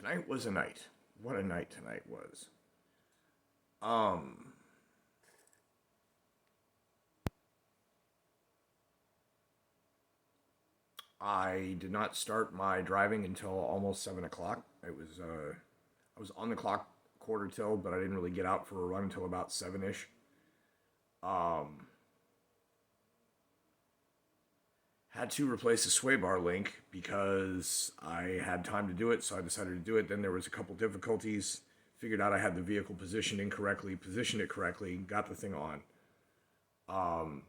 Tonight was a night. What a night tonight was. Um, I did not start my driving until almost 7 o'clock. I was on the clock quarter till, but I didn't really get out for a run until about 7 ish. Um, had to replace the sway bar link because I had time to do it, so I decided to do it. Then there was a couple difficulties. Figured out I had the vehicle positioned incorrectly, positioned it correctly, got the thing on. Um,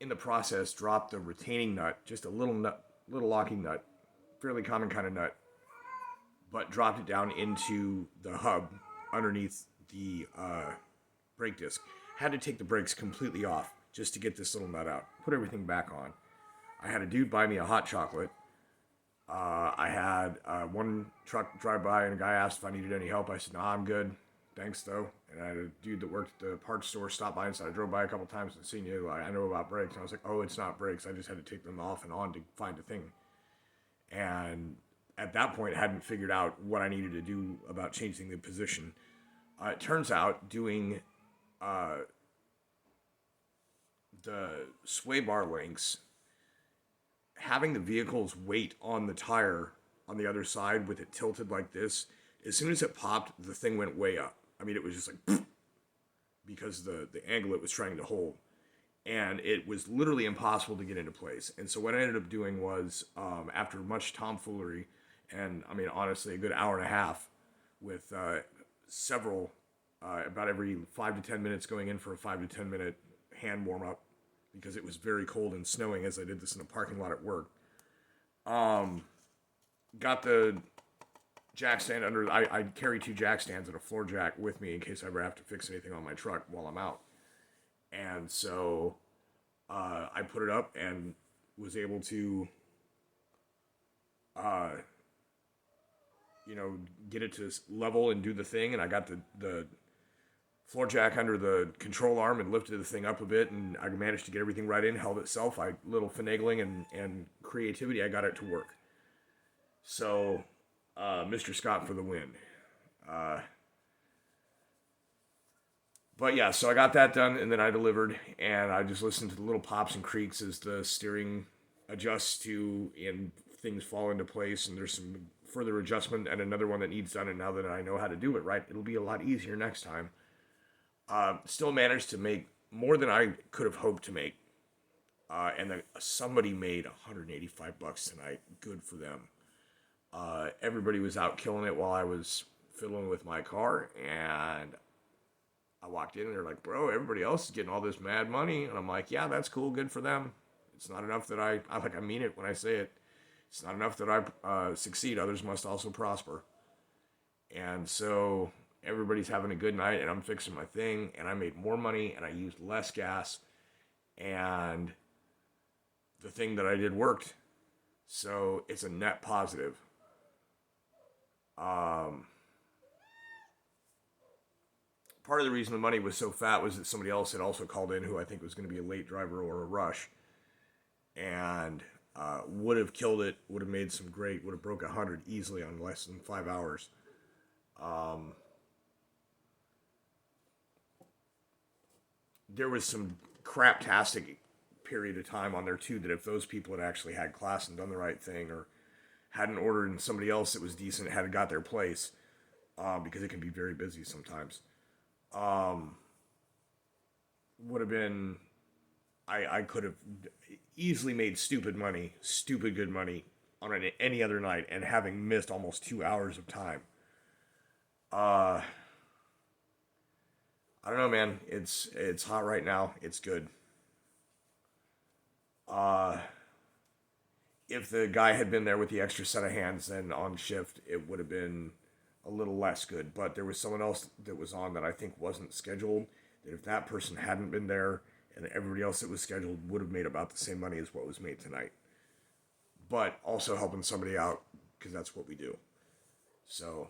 in the process, dropped the retaining nut, just a little nut, little locking nut, fairly common kind of nut, but dropped it down into the hub underneath the brake disc. Had to take the brakes completely off just to get this little nut out. Put everything back on. I had a dude buy me a hot chocolate. I had one truck drive by and a guy asked if I needed any help. I said, "Nah, I'm good. Thanks, though." And I had a dude that worked at the parts store stop by and said, "I drove by a couple times and seen you. I know about brakes." And I was like, "Oh, it's not brakes. I just had to take them off and on to find a thing." And at that point, I hadn't figured out what I needed to do about changing the position. It turns out doing uh, the sway bar links, having the vehicle's weight on the tire on the other side with it tilted like this, as soon as it popped, the thing went way up. I mean, it was just like because the angle it was trying to hold, and it was literally impossible to get into place. And so what I ended up doing was, after much tomfoolery, and I mean honestly, a good hour and a half with several, about every 5 to 10 minutes going in for a 5 to 10 minute hand warm up because it was very cold and snowing as I did this in a parking lot at work. Um, got the jack stand under. I carry two jack stands and a floor jack with me in case I ever have to fix anything on my truck while I'm out. And so I put it up and was able to, uh, get it to level and do the thing. And I got the floor jack under the control arm and lifted the thing up a bit. And I managed to get everything right in, held itself. Little finagling and creativity, I got it to work. So, Mr. Scott for the win. Uh, but yeah, so I got that done, and then I delivered, and I just listened to the little pops and creaks as the steering adjusts to and things fall into place, and there's some further adjustment and another one that needs done. And now that I know how to do it right, it'll be a lot easier next time. Still managed to make more than I could have hoped to make, and then somebody made 185 bucks tonight. Good for them. Everybody was out killing it while I was fiddling with my car, and I walked in and they're like, "Bro, everybody else is getting all this mad money," and I'm like, "Yeah, that's cool, good for them. It's not enough that I mean it when I say it. It's not enough that I succeed. Others must also prosper." And so everybody's having a good night, and I'm fixing my thing, and I made more money, and I used less gas, and the thing that I did worked. So it's a net positive. Um, Part of the reason the money was so fat was that somebody else had also called in who I think was going to be a late driver or a rush, and would have killed it. Would have made some great. Would have broke 100 easily on less than 5 hours. Um, there was some craptastic period of time on there too that if those people had actually had class and done the right thing, or hadn't ordered and somebody else that was decent had got their place, because it can be very busy sometimes. Um, would have been I could have easily made stupid money, stupid good money on any other night, and having missed almost 2 hours of time. Uh, I don't know, man. It's hot right now. It's good. Uh, if the guy had been there with the extra set of hands, then on shift, it would have been a little less good. But there was someone else that was on that I think wasn't scheduled. That if that person hadn't been there, and everybody else that was scheduled would have made about the same money as what was made tonight. But also helping somebody out because that's what we do. So,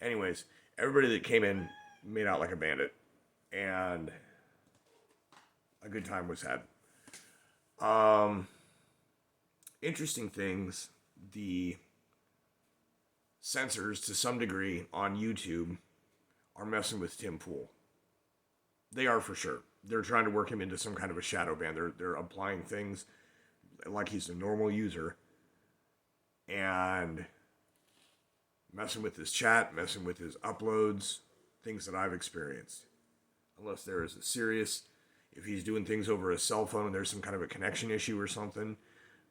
anyways, everybody that came in made out like a bandit, and a good time was had. Um, Interesting things. The censors to some degree on YouTube are messing with Tim Pool. They are for sure. They're trying to work him into some kind of a shadow ban. They're applying things like he's a normal user and messing with his chat, messing with his uploads, things that I've experienced. Unless there is a serious, if he's doing things over a cell phone and there's some kind of a connection issue or something,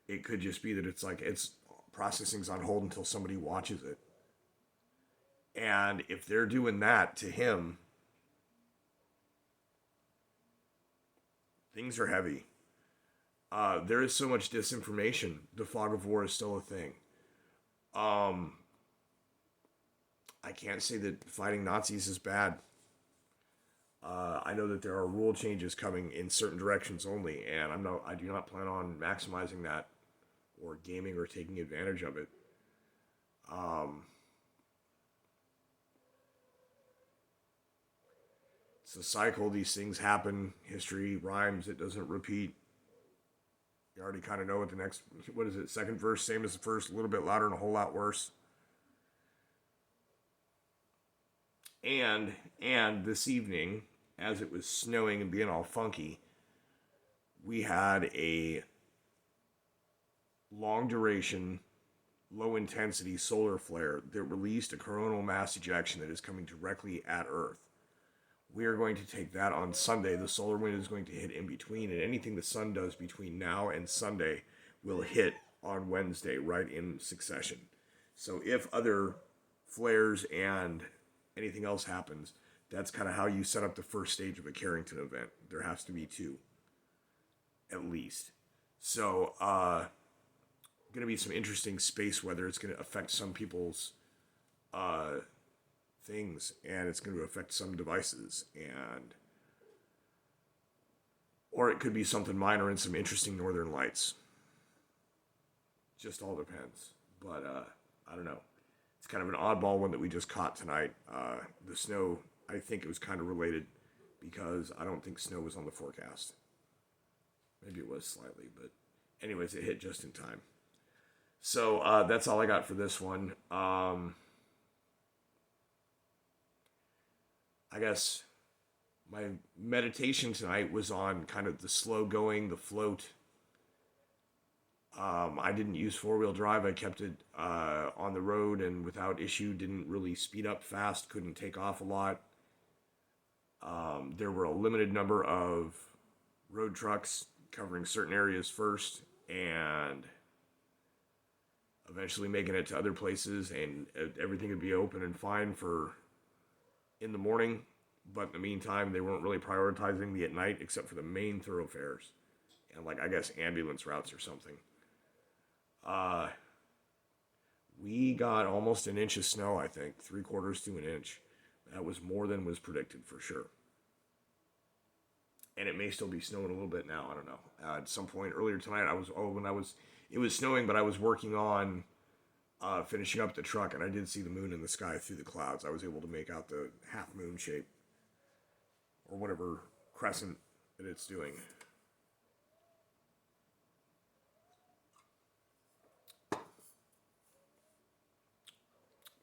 it could just be that it's like it's processing's on hold until somebody watches it. And if they're doing that to him, things are heavy. There is so much disinformation. The fog of war is still a thing. I can't say that fighting Nazis is bad. I know that there are rule changes coming in certain directions only, and I do not plan on maximizing that or gaming or taking advantage of it. It's a cycle. These things happen. History rhymes. It doesn't repeat. You already kind of know what the next, what is it, second verse, same as the first, a little bit louder and a whole lot worse. And this evening, as it was snowing and being all funky, we had a long duration, low intensity solar flare that released a coronal mass ejection that is coming directly at Earth. We are going to take that on Sunday. The solar wind is going to hit in between, and anything the sun does between now and Sunday will hit on Wednesday, right in succession. So if other flares and anything else happens, that's kind of how you set up the first stage of a Carrington event. There has to be two, at least. So, going to be some interesting space weather. It's going to affect some people's things, and it's going to affect some devices, and or it could be something minor and some interesting northern lights. Just all depends. But I don't know. It's kind of an oddball one that we just caught tonight. The snow, I think it was kind of related because I don't think snow was on the forecast. Maybe it was slightly, but anyways, it hit just in time. So that's all I got for this one. I guess my meditation tonight was on kind of the slow going, the float. I didn't use four-wheel drive. I kept it on the road and without issue. Didn't really speed up fast. Couldn't take off a lot. There were a limited number of road trucks covering certain areas first and eventually making it to other places, and everything would be open and fine for in the morning. But in the meantime, they weren't really prioritizing me at night except for the main thoroughfares and, like, I guess ambulance routes or something. We got almost an inch of snow, I think, 3/4 to an inch. That was more than was predicted for sure. And it may still be snowing a little bit now. I don't know. At some point earlier tonight, it was snowing, but I was working on finishing up the truck, and I did see the moon in the sky through the clouds. I was able to make out the half moon shape or whatever crescent that it's doing.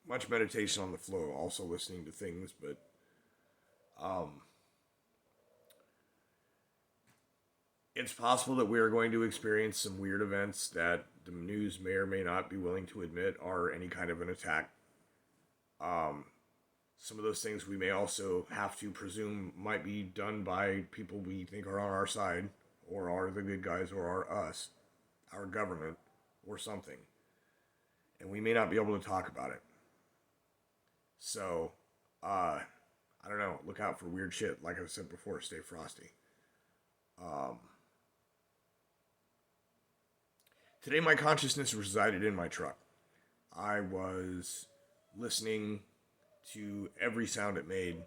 Much meditation on the flow, also listening to things, but it's possible that we are going to experience some weird events that the news may or may not be willing to admit are any kind of an attack. Some of those things we may also have to presume might be done by people we think are on our side, or are the good guys, or are us, our government, or something. And we may not be able to talk about it. So, I don't know. Look out for weird shit. Like I said before, stay frosty. Today, my consciousness resided in my truck. I was listening to every sound it made,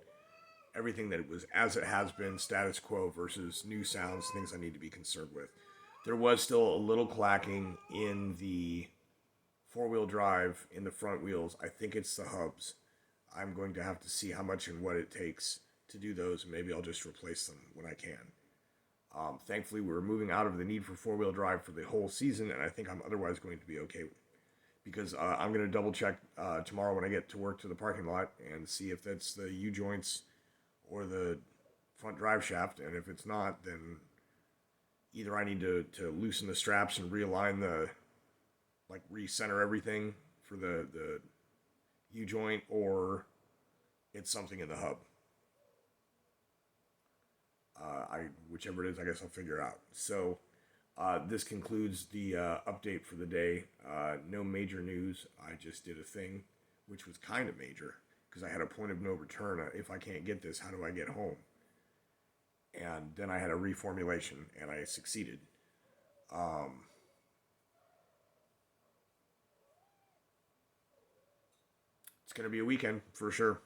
everything that it was as it has been, status quo versus new sounds, things I need to be concerned with. There was still a little clacking in the four-wheel drive in the front wheels. I think it's the hubs. I'm going to have to see how much and what it takes to do those. Maybe I'll just replace them when I can. Thankfully, we're moving out of the need for four-wheel drive for the whole season, and I think I'm otherwise going to be okay because I'm going to double check tomorrow when I get to work to the parking lot and see if that's the U joints or the front drive shaft. And if it's not, then either I need to loosen the straps and realign like recenter everything for the U joint, or it's something in the hub. Whichever it is, I guess I'll figure out. So this concludes the update for the day. No major news. I just did a thing, which was kind of major because I had a point of no return. If I can't get this, how do I get home? And then I had a reformulation, and I succeeded. Um, it's going to be a weekend for sure.